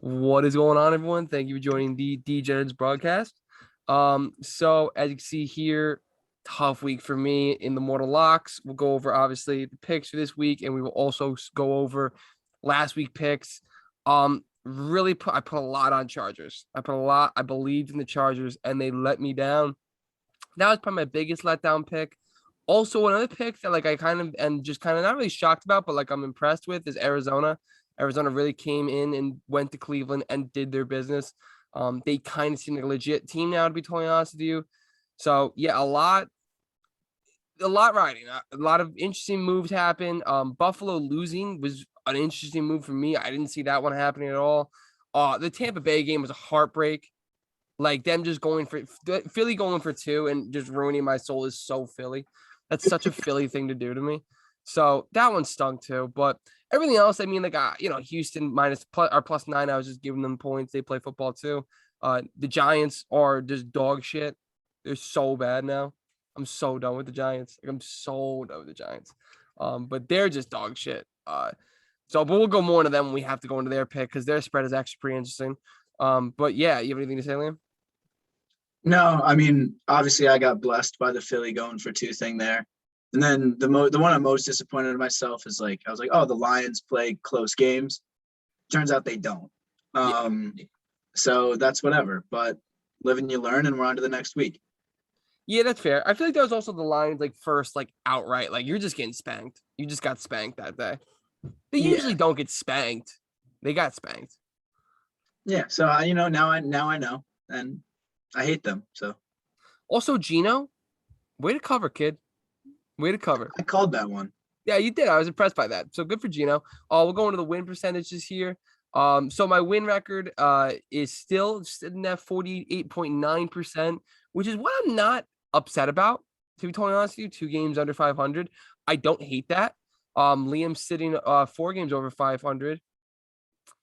What is going on, everyone? Thank you for joining the Degens broadcast. So as you can see here, tough week for me in the Mortallox. We'll go over obviously the picks for this week, and we will also go over last week picks. I put a lot on Chargers. I believed in the Chargers, and they let me down. That was probably my biggest letdown pick. Also, another pick that I kind of and just kind of not really shocked about, but I'm impressed with is Arizona. Arizona really came in and went to Cleveland and did their business. They kind of seem like a legit team now, to be totally honest with you. So yeah, a lot riding. A lot of interesting moves happen. Buffalo losing was an interesting move for me. I didn't see that one happening at all. The Tampa Bay game was a heartbreak. Like them just going for Philly going for two and just ruining my soul is so Philly. That's such a Philly thing to do to me. So that one stung too. But everything else, I mean, Houston +9. I was just giving them points. They play football too. The Giants are just dog shit. They're so bad now. I'm so done with the Giants. I'm so done with the Giants. But they're just dog shit. But we'll go more into them when we have to go into their pick because their spread is actually pretty interesting. But yeah, you have anything to say, Liam? No, I mean, obviously I got blessed by the Philly going for two thing there. And then the one I'm most disappointed in myself is I was like, oh, the Lions play close games. Turns out they don't. So that's whatever. But live and you learn, and we're on to the next week. Yeah, that's fair. I feel like that was also the Lions first outright. You're just getting spanked. You just got spanked that day. They usually don't get spanked. They got spanked. Yeah. So now I know, and I hate them. So also Gino, way to cover, kid. Way to cover. I called that one. Yeah, you did. I was impressed by that. So good for Gino. We'll go into the win percentages here. So my win record is still sitting at 48.9%, which is what I'm not upset about. To be totally honest with you, 2 games under 500. I don't hate that. Liam's sitting 4 games over 500.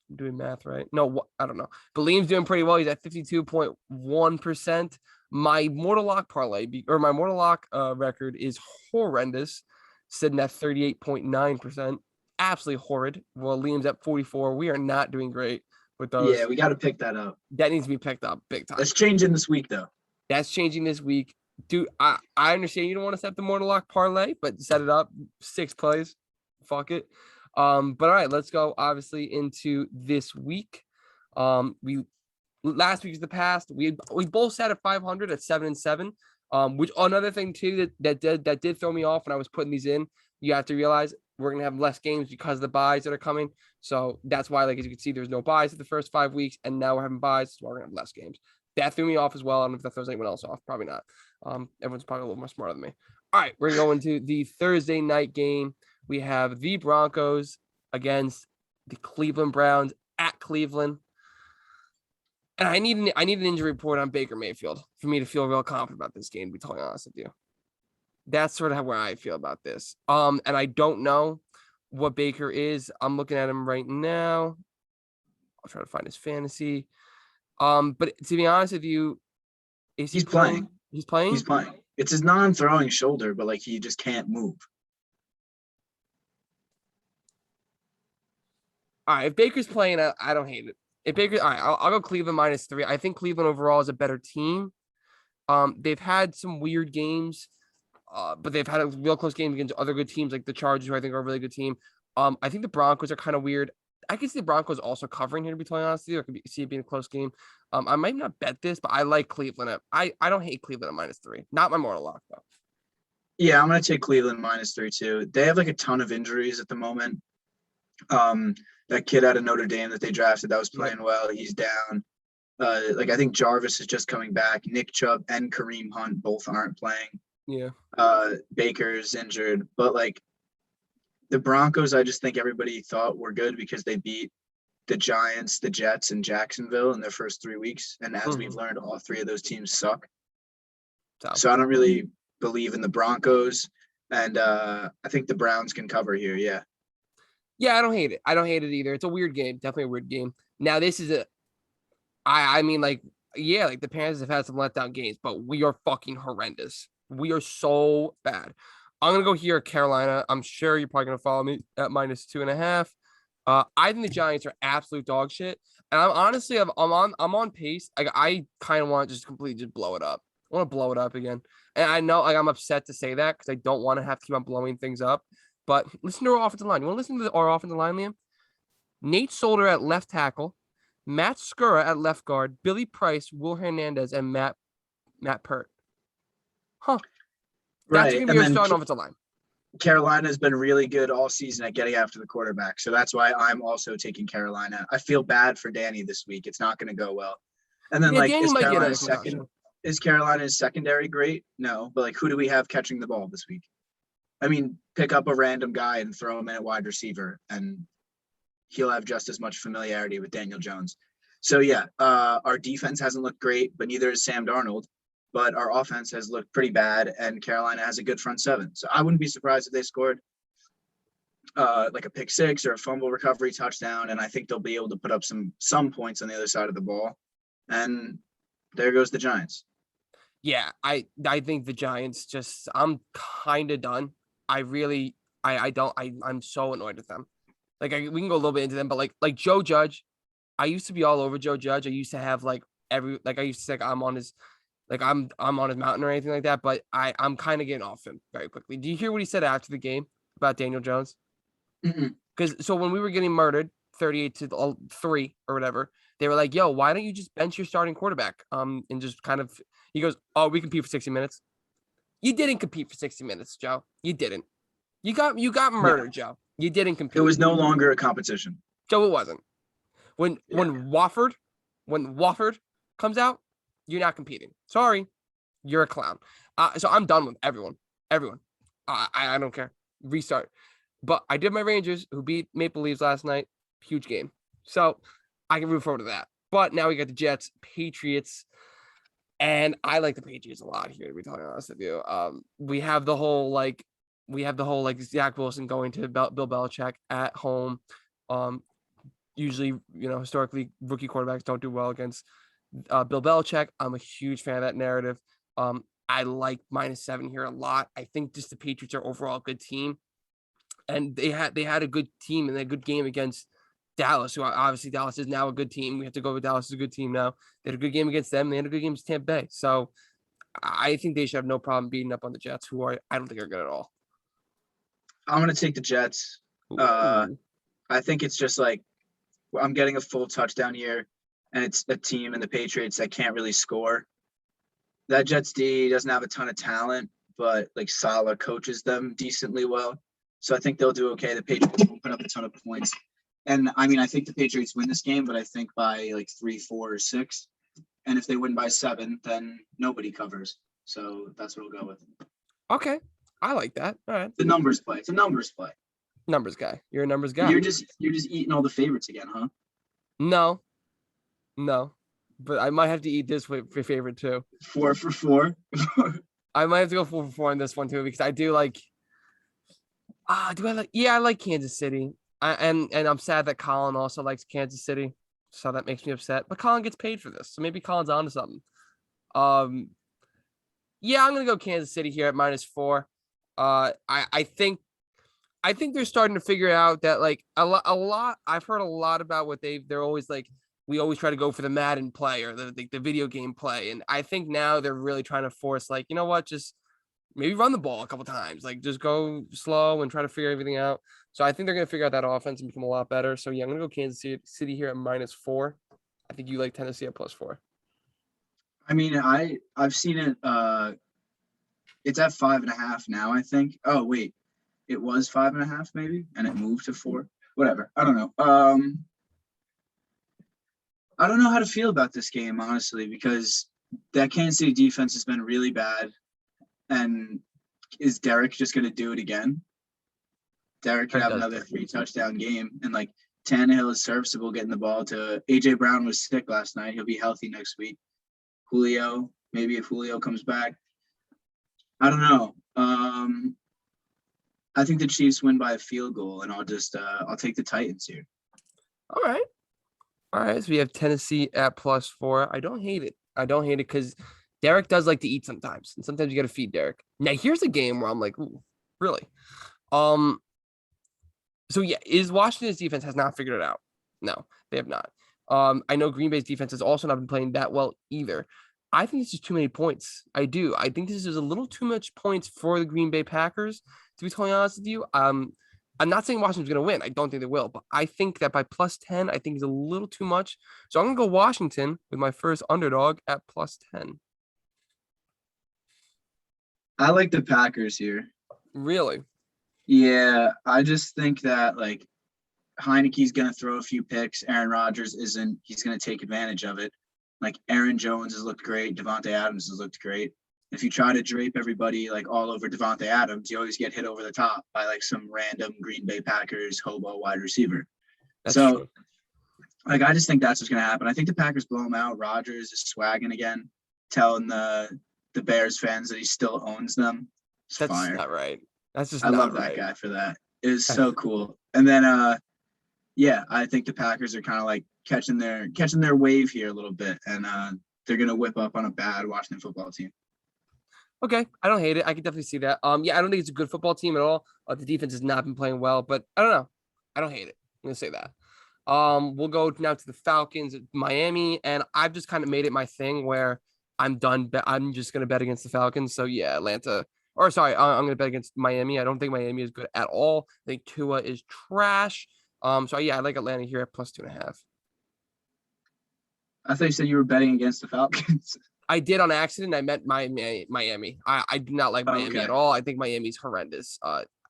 I'm doing math right. No, I don't know. But Liam's doing pretty well. He's at 52.1%. My Mortallox parlay or my Mortallox record is horrendous, sitting at 38.9%. Absolutely horrid. Well, Liam's at 44. We are not doing great with those. Yeah, we got to pick that up. That needs to be picked up big time. That's changing this week, though. That's changing this week. Dude, I understand you don't want to set the Mortallox parlay, but set it up. 6 plays. Fuck it. But all right, let's go obviously into this week. Last week is the past. We both sat at 500 at 7-7. Which another thing too that did throw me off when I was putting these in. You have to realize we're gonna have less games because of the buys that are coming. So that's why, as you can see, there's no buys at the first 5 weeks, and now we're having buys, so we're gonna have less games. That threw me off as well. I don't know if that throws anyone else off. Probably not. Everyone's probably a little more smarter than me. All right, we're gonna go into the Thursday night game. We have the Broncos against the Cleveland Browns at Cleveland. And I need an injury report on Baker Mayfield for me to feel real confident about this game, to be totally honest with you. That's sort of where I feel about this. And I don't know what Baker is. I'm looking at him right now. I'll try to find his fantasy. But to be honest with you, he's playing. He's playing? He's playing. It's his non-throwing shoulder, but he just can't move. All right, if Baker's playing, I don't hate it. If Baker, all right, I'll go Cleveland -3. I think Cleveland overall is a better team. They've had some weird games, but they've had a real close game against other good teams like the Chargers, who I think are a really good team. I think the Broncos are kind of weird. I can see the Broncos also covering here, to be totally honest with you. I could see it being a close game. I might not bet this, but I like Cleveland. I don't hate Cleveland at -3. Not my Mortallox, though. Yeah, I'm going to take Cleveland -3 too. They have a ton of injuries at the moment. That kid out of Notre Dame that they drafted that was playing well, he's down. I think Jarvis is just coming back. Nick Chubb and Kareem Hunt both aren't playing. Yeah. Baker's injured. But the Broncos, I just think everybody thought were good because they beat the Giants, the Jets, and Jacksonville in their first 3 weeks. And as we've learned, all 3 of those teams suck. So I don't really believe in the Broncos. And I think the Browns can cover here, yeah. Yeah, I don't hate it. I don't hate it either. It's a weird game. Definitely a weird game. Now, this is the Panthers have had some letdown games, but we are fucking horrendous. We are so bad. I'm going to go here, Carolina. I'm sure you're probably going to follow me at -2.5. I think the Giants are absolute dog shit, and I'm honestly I'm on pace. Like I kind of want to just completely just blow it up. I want to blow it up again, and I know like I'm upset to say that because I don't want to have to keep on blowing things up. But listen to our offensive line. You want to listen to our offensive line, Liam? Nate Solder at left tackle, Matt Skura at left guard, Billy Price, Will Hernandez, and Matt Pert. Huh? That's Right. gonna be And our then starting offensive line. Carolina's been really good all season at getting after the quarterback. So that's why I'm also taking Carolina. I feel bad for Danny this week. It's not going to go well. And then Yeah, like Danny might get another concussion. Is Carolina's secondary great? No, but like who do we have catching the ball this week? I mean, pick up a random guy and throw him in at wide receiver and he'll have just as much familiarity with Daniel Jones. So yeah, our defense hasn't looked great, but neither is Sam Darnold. But our offense has looked pretty bad, and Carolina has a good front seven. So I wouldn't be surprised if they scored like a pick six or a fumble recovery touchdown, and I think they'll be able to put up some points on the other side of the ball. And there goes the Giants. Yeah, I think the Giants just I'm kind of done. I really I don't I'm so annoyed with them. Like we can go a little bit into them, but like Joe Judge, I used to be all over Joe Judge. I used to have like I used to say like, I'm on his mountain or anything like that, but I'm kind of getting off him very quickly. Do you hear what he said after the game about Daniel Jones? Because so when we were getting murdered 38-3 or whatever, they were like, yo, why don't you just bench your starting quarterback? And just kind of he goes, oh, we compete for 60 minutes. You didn't compete for 60 minutes, Joe. You didn't. You got murdered, Joe. You didn't compete. It was no longer a competition. Joe, it wasn't. When Wofford comes out, you're not competing. Sorry, you're a clown. So I'm done with everyone. I don't care. Restart. But I did my Rangers, who beat Maple Leafs last night. Huge game. So I can root forward to that. But now we got the Jets, Patriots, and I like the Patriots a lot here, to be totally honest with you. We have the whole Zach Wilson going to Bill Belichick at home. Usually, historically, rookie quarterbacks don't do well against Bill Belichick. I'm a huge fan of that narrative. I like -7 here a lot. I think just the Patriots are overall a good team, and they had a good team and a good game against Dallas, who obviously Dallas is now a good team. We have to go with Dallas as a good team now. They had a good game against them. They had a good game against Tampa Bay. So I think they should have no problem beating up on the Jets, who I don't think are good at all. I'm going to take the Jets. I think it's just like I'm getting a full touchdown here, and it's a team in the Patriots that can't really score. That Jets D doesn't have a ton of talent, but like Saleh coaches them decently well. So I think they'll do okay. The Patriots will put up a ton of points. And I mean, I think the Patriots win this game, but I think by like 3, 4, or 6. And if they win by 7, then nobody covers. So that's what we'll go with. Okay. I like that. All right. The numbers play. It's a numbers play. Numbers guy. You're a numbers guy. You're just eating all the favorites again, huh? No. But I might have to eat this for favorite too. 4 for 4. I might have to go 4 for 4 on this one too, because I do like. Do I like? Yeah, I like Kansas City. And I'm sad that Colin also likes Kansas City, so that makes me upset. But Colin gets paid for this, so maybe Colin's onto something. Yeah, I'm gonna go Kansas City here at -4. I think they're starting to figure out that like a lot. I've heard a lot about what they're always like. We always try to go for the Madden play or the video game play, and I think now they're really trying to force like, you know what, just maybe run the ball a couple times, like just go slow and try to figure everything out. So I think they're going to figure out that offense and become a lot better. So yeah, I'm going to go Kansas City here at -4. I think you like Tennessee at +4. I mean, I've seen it. It's at 5.5 now, I think. Oh wait, it was 5.5 maybe, and it moved to 4. Whatever. I don't know. I don't know how to feel about this game, honestly, because that Kansas City defense has been really bad. And is Derek just going to do it again? Derek could have another 3-touchdown game. And like Tannehill is serviceable getting the ball to AJ Brown was sick last night. He'll be healthy next week. Julio, maybe if Julio comes back. I don't know. I think the Chiefs win by a field goal, and I'll take the Titans here. All right. So we have Tennessee at +4. I don't hate it because Derek does like to eat sometimes, and sometimes you got to feed Derek. Now here's a game where I'm like, ooh, really? So yeah, is Washington's defense has not figured it out. No, they have not. I know Green Bay's defense has also not been playing that well either. I think this is too many points. I do. I think this is a little too much points for the Green Bay Packers, to be totally honest with you. I'm not saying Washington's going to win. I don't think they will, but I think that by plus 10, I think is a little too much. So I'm going to go Washington with my first underdog at plus 10. I like the Packers here. Really? Yeah, I just think that like Heineke's going to throw a few picks. Aaron Rodgers isn't. He's going to take advantage of it. Like Aaron Jones has looked great. Devontae Adams has looked great. If you try to drape everybody like all over Devontae Adams, you always get hit over the top by like some random Green Bay Packers hobo wide receiver. That's So, true. like, I just think that's what's going to happen. I think the Packers blow him out. Rodgers is swagging again, telling the Bears fans that he still owns them. It's That's fire. not right. That's just I not love that right. guy for that. It is so cool. And then yeah, I think the Packers are kind of like catching their wave here a little bit, and they're gonna whip up on a bad Washington football team. Okay, I don't hate it. I can definitely see that. Yeah, I don't think it's a good football team at all. The defense has not been playing well, but I don't know. I don't hate it. I'm gonna say that. We'll go now to the Falcons, Miami, and I've just kind of made it my thing where I'm done. I'm just gonna bet against the Falcons. So yeah, Atlanta. Or sorry, I'm gonna bet against Miami. I don't think Miami is good at all. I think Tua is trash. So yeah, I like Atlanta here at plus 2.5. I thought you said you were betting against the Falcons. I did on accident. I meant Miami. I do not like Oh, Miami okay. at all. I think Miami's horrendous.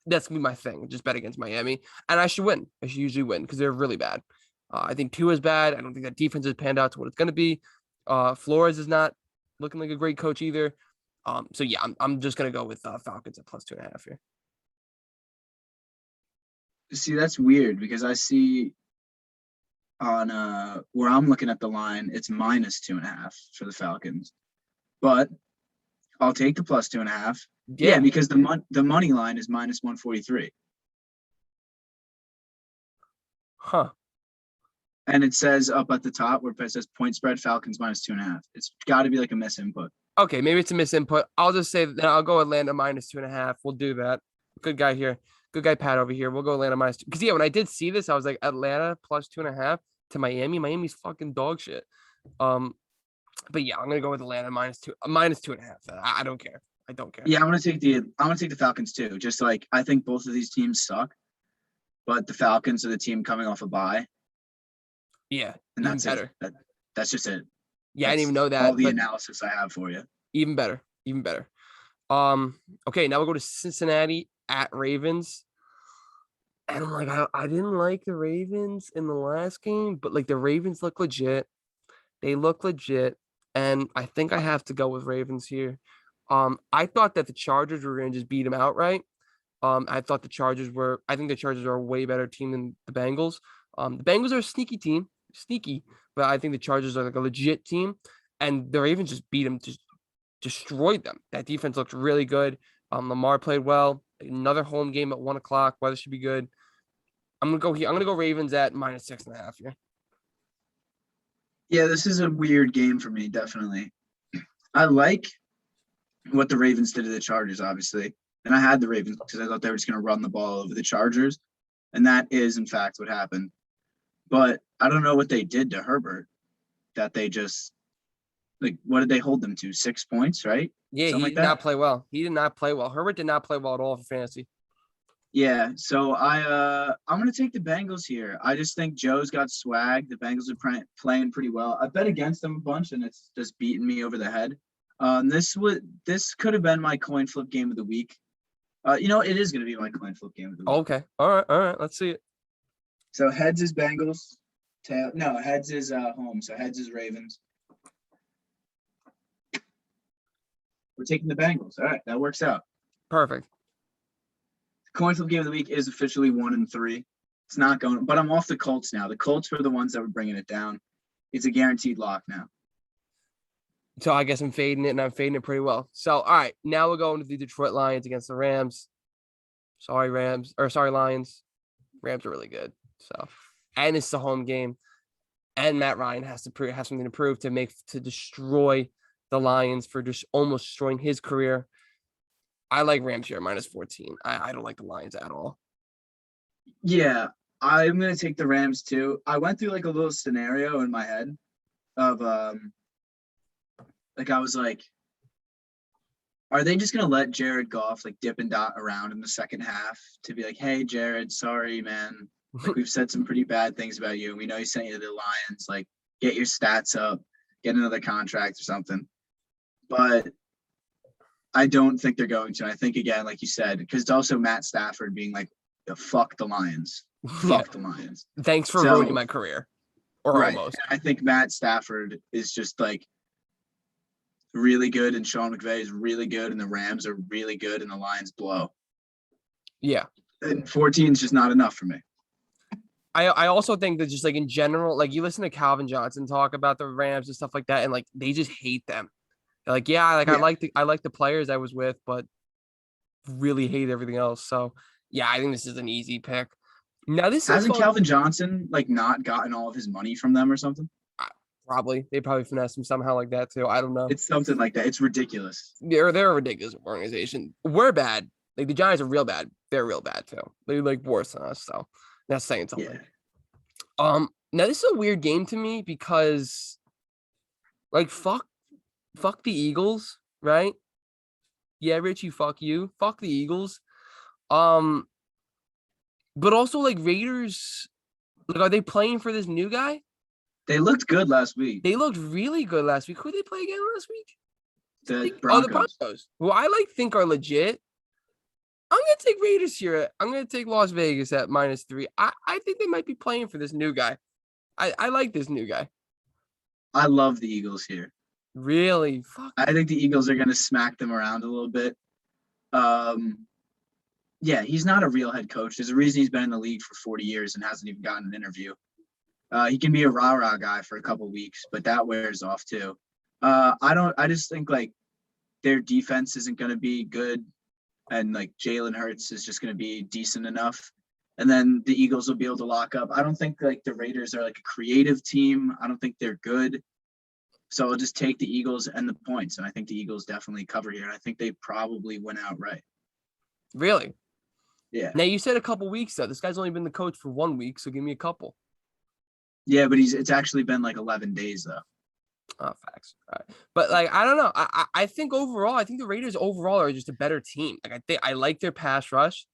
That's gonna be my thing. Just bet against Miami, and I should win. I should usually win because they're really bad. I think Tua is bad. I don't think that defense has panned out to what it's gonna be. Flores is not looking like a great coach either. So yeah, I'm just gonna go with Falcons at plus 2.5 here. See, that's weird because I see on where I'm looking at the line, it's minus 2.5 for the Falcons. But I'll take the plus 2.5. Yeah, Yeah, because the money line is minus 143. huh? And it says up at the top where it says point spread Falcons minus 2.5. It's got to be like a misinput. Okay, maybe it's a misinput. I'll just say that I'll go Atlanta minus 2.5. We'll do that. Good guy here. Good guy, Pat over here. We'll go Atlanta minus 2. Because yeah, when I did see this, I was like Atlanta plus 2.5 to Miami. Miami's fucking dog shit. But yeah, I'm gonna go with Atlanta minus 2, minus 2.5. I don't care. I don't care. Yeah, I'm gonna take the Falcons too. Just like I think both of these teams suck, but the Falcons are the team coming off a bye, Yeah, and even that's it. better. That's just it. Yeah, I didn't even That's know all that, the but analysis I have for you. even better. Even better. Okay, now we'll go to Cincinnati at Ravens. And I'm like, I didn't like the Ravens in the last game, but like the Ravens look legit. They look legit. And I think I have to go with Ravens here. I thought that the Chargers were going to just beat them outright. I thought I think the Chargers are a way better team than the Bengals. The Bengals are a sneaky team, sneaky, but I think the Chargers are like a legit team. And the Ravens just beat them, just destroyed them. That defense looked really good. Lamar played well. Another home game at 1 o'clock. Weather should be good. I'm gonna go here. I'm gonna go Ravens at minus 6.5 here. Yeah, this is a weird game for me, definitely. I like what the Ravens did to the Chargers, obviously. And I had the Ravens because I thought they were just going to run the ball over the Chargers. And that is, in fact, what happened. But I don't know what they did to Herbert that they just, like, what did they hold them to? 6 points, right? Yeah, Something he like did that. not play well. He did not play well. Herbert did not play well at all for fantasy. Yeah. So I'm going to take the Bengals here. I just think Joe's got swag. The Bengals are playing pretty well. I bet against them a bunch, and it's just beating me over the head. This could have been my coin flip game of the week. It is going to be my coin flip game of the week. Okay. All right. Let's see it. So heads is Bengals. Heads is home. So heads is Ravens. We're taking the Bengals. All right, that works out. Perfect. Coin flip game of the week is officially 1-3. It's not going, but I'm off the Colts now. The Colts were the ones that were bringing it down. It's a guaranteed lock now. So I guess I'm fading it, and I'm fading it pretty well. So all right, now we're going to the Detroit Lions against the Rams. Sorry, Lions. Rams are really good. So, and it's the home game, and Matt Ryan has something to prove to destroy the Lions for just almost destroying his career. I like Rams here minus 14. I don't like the Lions at all. Yeah, I'm gonna take the Rams too. I went through like a little scenario in my head of like I was like, are they just gonna let Jared Goff like dip and dot around in the second half to be like, hey Jared, sorry man, like we've said some pretty bad things about you. We know you sent you to the Lions, like get your stats up, get another contract or something. But I don't think they're going to. I think again, like you said, because it's also Matt Stafford being like, fuck the Lions, Yeah. fuck the Lions. Thanks for ruining So my career, or right, almost. I think Matt Stafford is just like really good, and Sean McVay is really good, and the Rams are really good, and the Lions blow. Yeah. And 14 is just not enough for me. I also think that just like in general, like you listen to Calvin Johnson talk about the Rams and stuff like that, and like they just hate them. They're like, yeah, like Yeah. I like the players I was with, but really hate everything else. So yeah, I think this is an easy pick. Now this is a Hasn't fun Calvin Johnson like not gotten all of his money from them or something? probably they probably finesse him somehow like that too. I don't know. It's something like that. It's ridiculous. They're a ridiculous organization. We're bad. Like the Giants are real bad. They're real bad too. They're like worse than us. So that's saying something. Yeah. Now this is a weird game to me because like fuck the Eagles, right? Yeah, Richie, fuck you. Fuck the Eagles. Um, but also like Raiders, like are they playing for this new guy? They looked good last week. They looked really good last week. Who did they play again last week? The Oh, the Broncos. Broncos, who I like think are legit. I'm gonna take Raiders here. I'm gonna take Las Vegas at -3. I think they might be playing for this new guy. I like this new guy. I love the Eagles here. Really? Fuck. I think the Eagles are going to smack them around a little bit. Yeah, he's not a real head coach. There's a reason he's been in the league for 40 years and hasn't even gotten an interview. He can be a rah-rah guy for a couple weeks, but that wears off too. I just think like their defense isn't going to be good, and like Jalen Hurts is just going to be decent enough. And then the Eagles will be able to lock up. I don't think like the Raiders are like a creative team. I don't think they're good. So I'll just take the Eagles and the points. And I think the Eagles definitely cover here. I think they probably win outright. Really? Yeah. Now you said a couple weeks though. This guy's only been the coach for 1 week, so give me a couple. Yeah, but it's actually been like 11 days though. Oh, facts. All right. But like I don't know. I think overall, I think the Raiders overall are just a better team. Like I like their pass rush.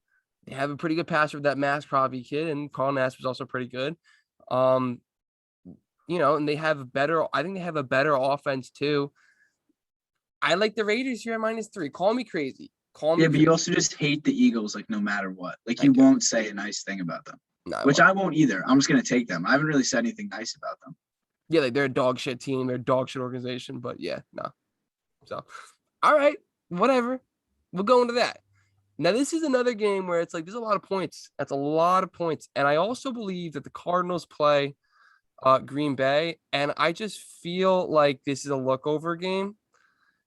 They have a pretty good passer with that Mass Crosby kid, and Carl Nass was also pretty good. You know, and they have a better. I think they have a better offense too. I like the Raiders here at -3. Call me crazy. Call me. Yeah, but crazy. you also just hate the Eagles like no matter what. Like I you do. won't say a nice thing about them, No, I which won't. I won't either. I'm just gonna take them. I haven't really said anything nice about them. Yeah, like they're a dog shit team. They're a dog shit organization. But yeah, no. So, all right, whatever. We'll go into that. Now, this is another game where it's like there's a lot of points. That's a lot of points. And I also believe that the Cardinals play Green Bay. And I just feel like this is a lookover game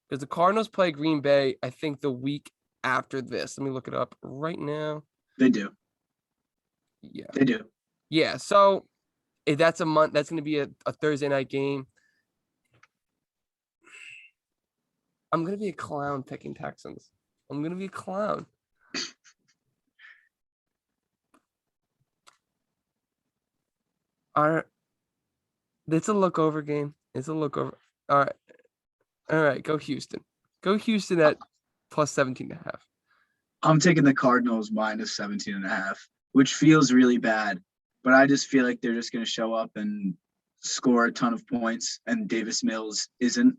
because the Cardinals play Green Bay, I think, the week after this. Let me look it up right now. They do. Yeah. They do. Yeah. So if that's a month, that's going to be a Thursday night game. I'm going to be a clown picking Texans. I'm going to be a clown. All right. It's a look over game. It's a look over. All right. All right. Go Houston. Go Houston at plus 17.5. I'm taking the Cardinals minus 17 and a half, which feels really bad. But I just feel like they're just going to show up and score a ton of points, and Davis Mills isn't.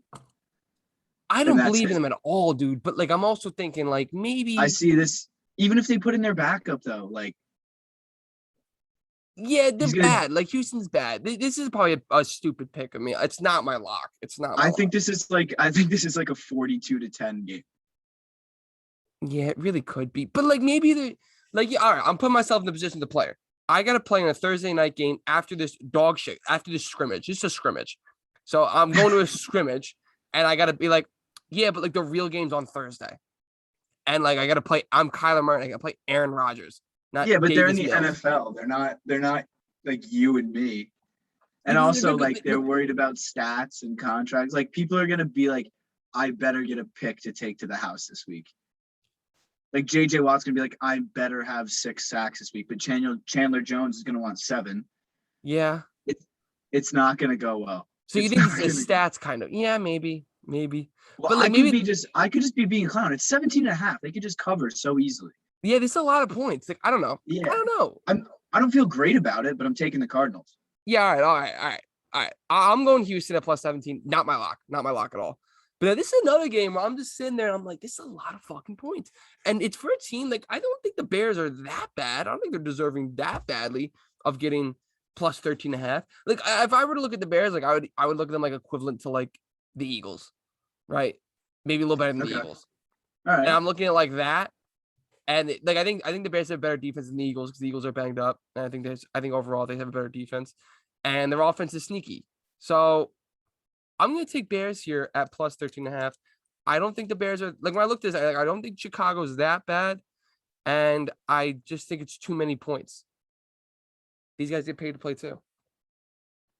I And don't that's believe in it. them at all, dude. But like, I'm also thinking like maybe. I see this. Even if they put in their backup, though, like Yeah, they're he's gonna. bad. Like Houston's bad. This is probably a stupid pick of me. It's not my lock. It's not my I lock. think this is like. I think this is like a 42-10 game. Yeah, it really could be. But like maybe they like yeah, all right, I'm putting myself in the position of the player. I gotta play in a Thursday night game after this dog shit, after this scrimmage. It's a scrimmage. So I'm going to a scrimmage and I gotta be like, yeah, but like the real game's on Thursday. And like I gotta play, I'm Kyler Murray, I gotta play Aaron Rodgers, not Yeah, but they're in Davis the Mills. NFL. They're not like you and me. And Because also like they're worried about stats and contracts. Like people are gonna be like, I better get a pick to take to the house this week. Like JJ Watt's gonna be like, I better have 6 sacks this week, but Chandler Jones is gonna want 7. Yeah. It's not gonna go well. So you It's think not this gonna is stats kind of? Yeah, maybe. well, But like maybe I could just be being a clown. It's 17.5. They could just cover so easily. yeah, there's a lot of points. Like I don't know. I Yeah. don't know. I don't feel great about it, but I'm taking the Cardinals. Yeah, all right. I'm going Houston at plus 17. Not my lock at all. But this is another game where I'm just sitting there and I'm like, this is a lot of fucking points. And it's for a team like I don't think the Bears are that bad. I don't think they're deserving that badly of getting plus 13 and a half. Like if I were to look at the Bears, like I would look at them like equivalent to like the Eagles, right? Maybe a little better than the Okay. Eagles. All right. And I'm looking at like that. And like I think the Bears have better defense than the Eagles because the Eagles are banged up. And I think overall they have a better defense. And their offense is sneaky. So I'm going to take Bears here at plus 13.5. I don't think the Bears are like when I looked at this, I don't think Chicago's that bad. And I just think it's too many points. These guys get paid to play too.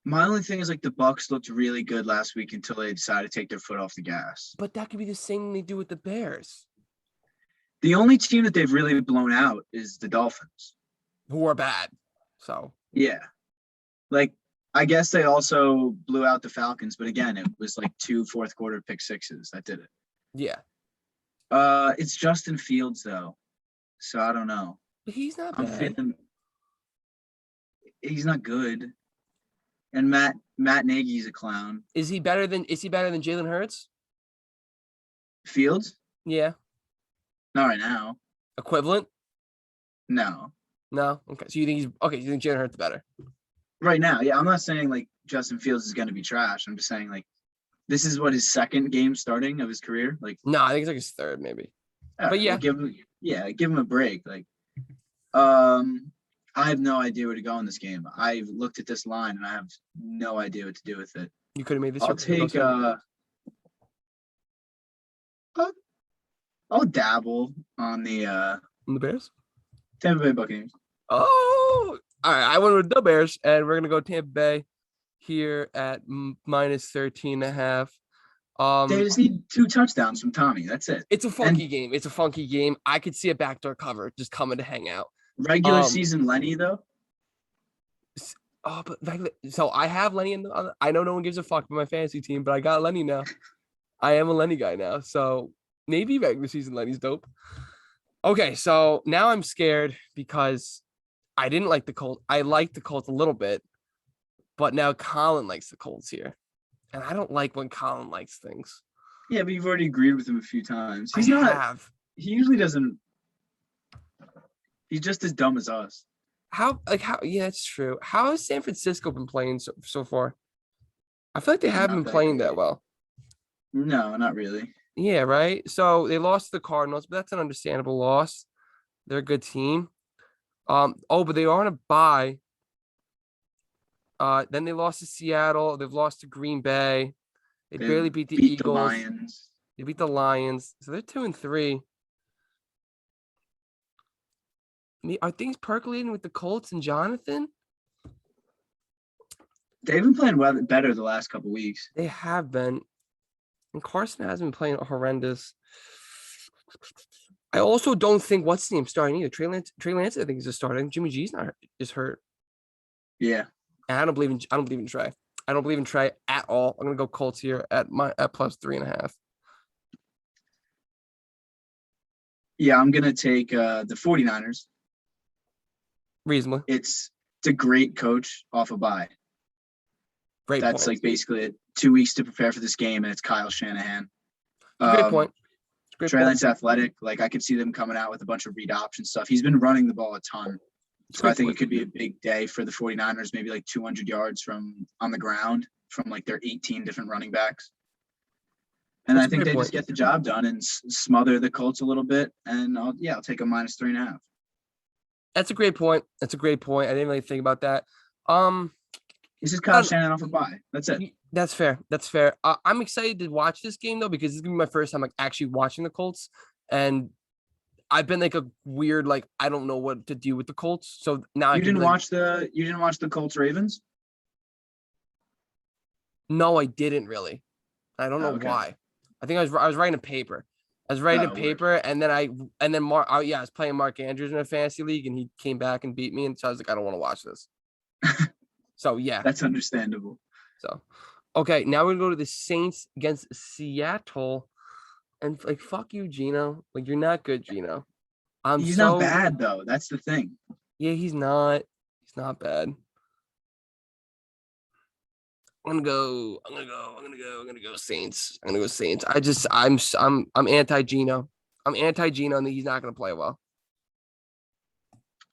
My only thing is like the Bucks looked really good last week until they decided to take their foot off the gas. But that could be the same thing they do with the Bears, The only team that they've really blown out is the Dolphins. who are bad. So Yeah. Like, I guess they also blew out the Falcons, but again, it was like 2 fourth quarter pick sixes that did it. yeah. It's Justin Fields though. So I don't know. But he's not I'm bad. feeling he's not good. And Matt Nagy's a clown. Is he better than Jalen Hurts? Fields? Yeah. Not right now. Equivalent? No. No. Okay. So you think Jalen Hurts better? Right now, yeah. I'm not saying like Justin Fields is going to be trash. I'm just saying like this is what his second game starting of his career. Like, No, I think it's like his third, maybe. But yeah. give him a break. Like, I have no idea where to go in this game. I've looked at this line and I have no idea what to do with it. You could have made this. I'll dabble on the Bears. Tampa Bay Buccaneers. Oh, all right. I went with the Bears, and we're gonna go Tampa Bay here at minus 13.5. They just need 2 touchdowns from Tommy. That's it. It's a funky game. It's a funky game. I could see a backdoor cover just coming to hang out. Regular season Lenny though. Oh, but so I have Lenny I know no one gives a fuck about my fantasy team, but I got Lenny now. I am a Lenny guy now, so maybe regular season Lenny's dope. Okay, so now I'm scared because I didn't like the Colts. I liked the Colts a little bit, but now Colin likes the Colts here. And I don't like when Colin likes things. Yeah, but you've already agreed with him a few times. He usually doesn't. He's just as dumb as us. Yeah, it's true. How has San Francisco been playing so far? I feel like they haven't been playing that well. No, not really. Yeah, right. So they lost to the Cardinals, but that's an understandable loss. They're a good team. But they are on a bye. Then they lost to Seattle. They've lost to Green Bay. They barely beat the Eagles. The Lions. They beat the Lions. So they're 2-3. Are things percolating with the Colts and Jonathan? They've been playing better the last couple weeks. They have been. And Carson hasn't been playing horrendous. I also don't think what's the name starting either. Trey Lance, I think, is just starting. Jimmy G's is hurt. Yeah. And I don't believe in Trey. I don't believe in Trey at all. I'm gonna go Colts here at plus 3.5. Yeah, I'm gonna take the 49ers. Reasonably. It's a great coach off a bye. Great That's point. like basically 2 weeks to prepare for this game, and it's Kyle Shanahan. Great point. Trey Lance athletic. Like I could see them coming out with a bunch of read option stuff. He's been running the ball a ton. So I think it could be a big day for the 49ers, maybe like 200 yards on the ground from like their 18 different running backs. And I think they just get the job done and smother the Colts a little bit. And I'll take a minus 3.5. That's a great point. I didn't really think about that. This is Kyle Shanahan off a bye. That's it. That's fair. I'm excited to watch this game though, because this is gonna be my first time like actually watching the Colts. And I've been like a weird, like, I don't know what to do with the Colts. So now you didn't watch the Colts Ravens? No, I didn't really. I don't know why. I think I was writing a paper I was writing a Oh, word. paper, and then I was playing Mark Andrews in a fantasy league, and he came back and beat me, and so I was like, I don't want to watch this. So yeah. That's understandable. So okay, now we're gonna go to the Saints against Seattle, and like fuck you, Gino. Like you're not good, Gino. He's not bad though. That's the thing. Yeah, he's not. He's not bad. I'm gonna go Saints. I'm gonna go Saints. I'm anti Gino. I'm anti Gino, and he's not gonna play well.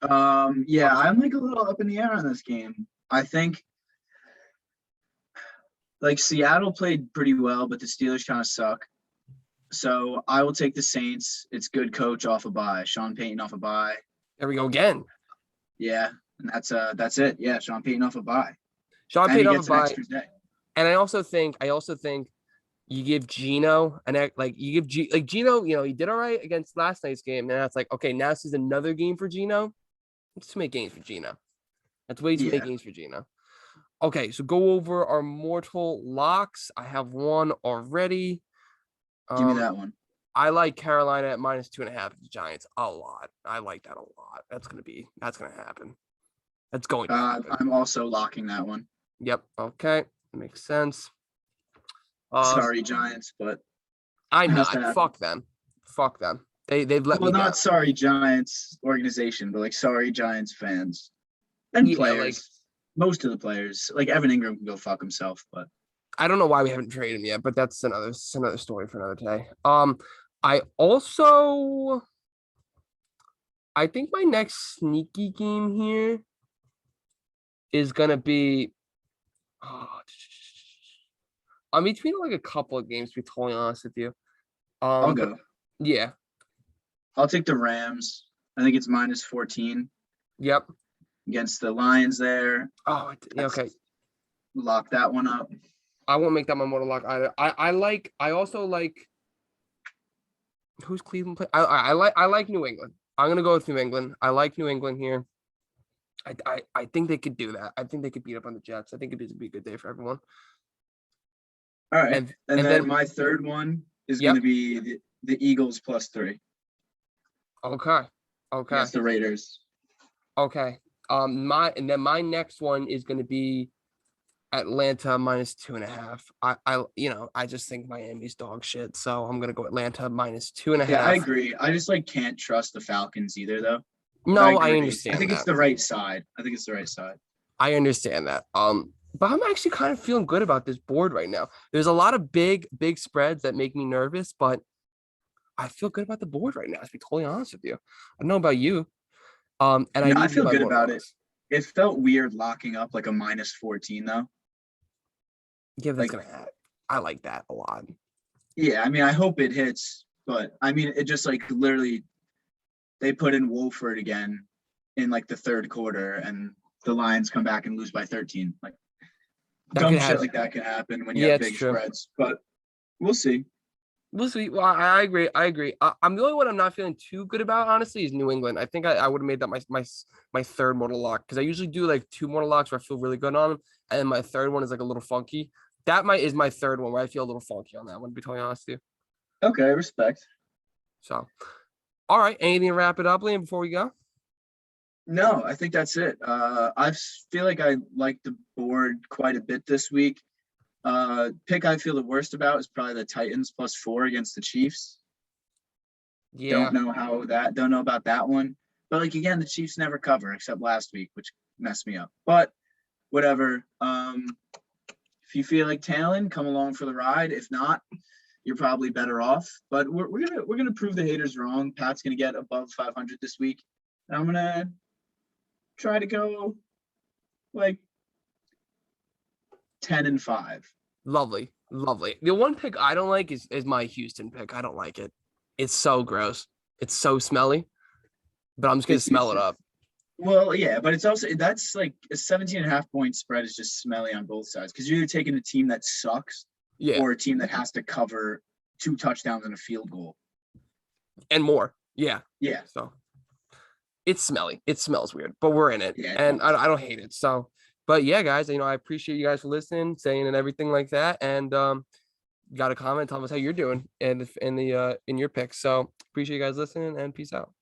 Yeah, I'm like a little up in the air on this game. I think like Seattle played pretty well, but the Steelers kind of suck. So I will take the Saints. It's good coach off a bye. Sean Payton off a bye. There we go again. Yeah, and that's it. Yeah, Sean Payton off a bye. Sean And he Payton off gets a an bye. extra day. And I also think you give Gino Gino, he did all right against last night's game. And that's like, okay, now this is another game for Gino. Let's too many games for Gino. That's way too many games for Gino. Okay, so go over our mortal locks. I have one already. Give me that one. I like Carolina at -2.5 the Giants a lot. I like that a lot. That's gonna happen. That's going to happen. I'm also locking that one. Yep. Okay. Makes sense. Sorry, Giants, but I know. Fuck them. Fuck them. They've let me down. Not sorry, Giants organization, but like sorry, Giants fans and players. Most of the players, like Evan Ingram, can go fuck himself. But I don't know why we haven't traded him yet. But that's another story for another day. I think my next sneaky game here is gonna be. I'm between like a couple of games, to be totally honest with you. I'll go. Yeah. I'll take the Rams. I think it's -14. Yep. Against the Lions there. Oh, okay. Lock that one up. I won't make that my mortal lock either. I also like who's Cleveland play? I like New England. I'm gonna go with New England. I like New England here. I think they could do that. I think they could beat up on the Jets. I think it'd be a good day for everyone. All right. And then my third one is going to be the Eagles +3. Okay. Against the Raiders. Okay. My next one is going to be Atlanta -2.5. I just think Miami's dog shit, so I'm gonna go Atlanta -2.5. Yeah, I agree. I just can't trust the Falcons either, though. No, I understand. I think it's the right side. I understand that. But I'm actually kind of feeling good about this board right now. There's a lot of big spreads that make me nervous, but I feel good about the board right now, to be totally honest with you. I don't know about you. I feel good about it. It felt weird locking up like a -14 though. Yeah, that's gonna happen. I like that a lot. Yeah, I mean, I hope it hits, but I mean, it just literally they put in Wolford again in the third quarter, and the Lions come back and lose by 13. Dumb shit like that can happen when you have big spreads, but we'll see. We'll see. Well, I agree. I'm the only one I'm not feeling too good about, honestly, is New England. I think I would have made that my third mortal lock, because I usually do 2 mortal locks where I feel really good on them, and then my third one is a little funky. That is my third one where I feel a little funky on that one, to be totally honest with you. Okay, respect. So, all right. Anything to wrap it up, Liam, before we go? No, I think that's it. I feel like I like the board quite a bit this week. Pick I feel the worst about is probably the Titans +4 against the Chiefs. Yeah. Don't know about that one. But again, the Chiefs never cover except last week, which messed me up. But whatever. If you feel like tailing, come along for the ride. If not, you're probably better off. But we're gonna prove the haters wrong. Pat's gonna get above 500 this week. And I'm gonna try to go 10-5. Lovely. The one pick I don't like is my Houston pick. I don't like it. It's so gross. It's so smelly. But I'm just gonna smell it up. Well, yeah, but it's also that's a 17.5 point spread is just smelly on both sides, because you're either taking a team that sucks or a team that has to cover 2 touchdowns and a field goal and more. Yeah. So it's smelly. It smells weird, but we're in it, and I don't hate it. So, but yeah, guys, I appreciate you guys for listening, saying, and everything like that. And got a comment, tell us how you're doing and in your picks. So appreciate you guys listening, and peace out.